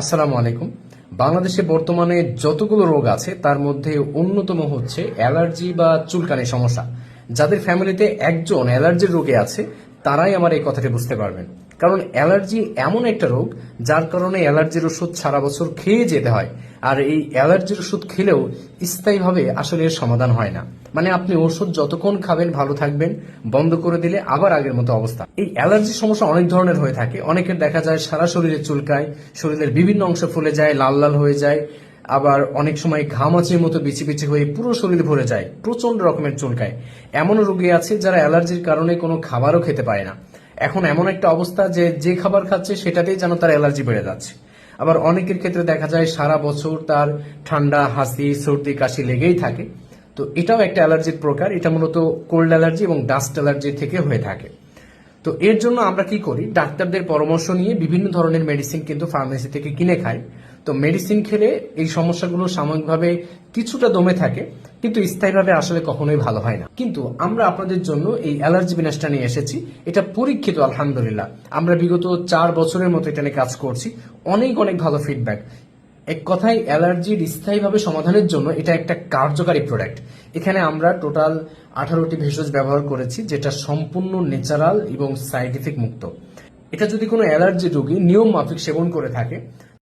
আসসালামু আলাইকুম। বাংলাদেশে বর্তমানে যতগুলো রোগ আছে তার মধ্যে অন্যতম হচ্ছে অ্যালার্জি বা চুলকানির সমস্যা। যাদের ফ্যামিলিতে একজন অ্যালার্জির রোগে আছে তারাই আমার এই কথাটি বুঝতে পারবেন। কারণ অ্যালার্জি এমন একটা রোগ যার কারণে অ্যালার্জির ওষুধ সারা বছর খেয়ে যেতে হয়। আর এই অ্যালার্জির ওষুধ খেলেও স্থায়ীভাবে আসলে এর সমাধান হয় না। মানে আপনি ওষুধ যতক্ষণ খাবেন ভালো থাকবেন, বন্ধ করে দিলে আবার আগের মতো অবস্থা। এই অ্যালার্জির সমস্যা অনেক ধরনের হয়ে থাকে। অনেকের দেখা যায় সারা শরীরে চুলকায়, শরীরের বিভিন্ন অংশ ফুলে যায়, লাল লাল হয়ে যায়। আবার অনেক সময় ঘামাচির মতো বিচি বিচি হয়ে পুরো শরীর ভরে যায়, প্রচন্ড রকমের চুলকায়। এমনও রোগী আছে যারা অ্যালার্জির কারণে কোনো খাবারও খেতে পারে না। এখন এমন একটা অবস্থা যে যে খাবার খাচ্ছে সেটাতেই যেন তার অ্যালার্জি বেড়ে যাচ্ছে। আবার অনেকের ক্ষেত্রে দেখা যায় সারা বছর তার ঠান্ডা, হাসি, সর্দি, কাশি লেগেই থাকে। তো এটাও একটা অ্যালার্জির প্রকার। এটা মূলত কোল্ড অ্যালার্জি এবং ডাস্ট অ্যালার্জি থেকে হয়ে থাকে। তো এর জন্য আমরা কি করি, ডাক্তারদের পরামর্শ নিয়ে বিভিন্ন ধরনের মেডিসিন কিন্তু ফার্মেসি থেকে কিনে খাই। তো মেডিসিন খেলে এই সমস্যাগুলো সাময়িকভাবে কিছুটা দমে থাকে, কিন্তু স্থায়ীভাবে আসলে কখনোই ভালো হয় না। কিন্তু আমরা আপনাদের জন্য এই অ্যালার্জি বিনাশটা নিয়ে এসেছি। এটা পরীক্ষিত, আলহামদুলিল্লাহ। আমরা বিগত 4 বছরের মতো এটা নিয়ে কাজ করছি। অনেক অনেক ভালো ফিডব্যাক। এক কথায় অ্যালার্জির স্থায়ীভাবে সমাধানের জন্য এটা একটা কার্যকারী প্রোডাক্ট। এখানে আমরা টোটাল 18টি ভেষজ ব্যবহার করেছি, যেটা সম্পূর্ণ ন্যাচারাল এবং সাইড ইফেক্ট মুক্ত। এটা যদি কোনো অ্যালার্জি রোগী নিয়ম মাফিক সেবন করে থাকে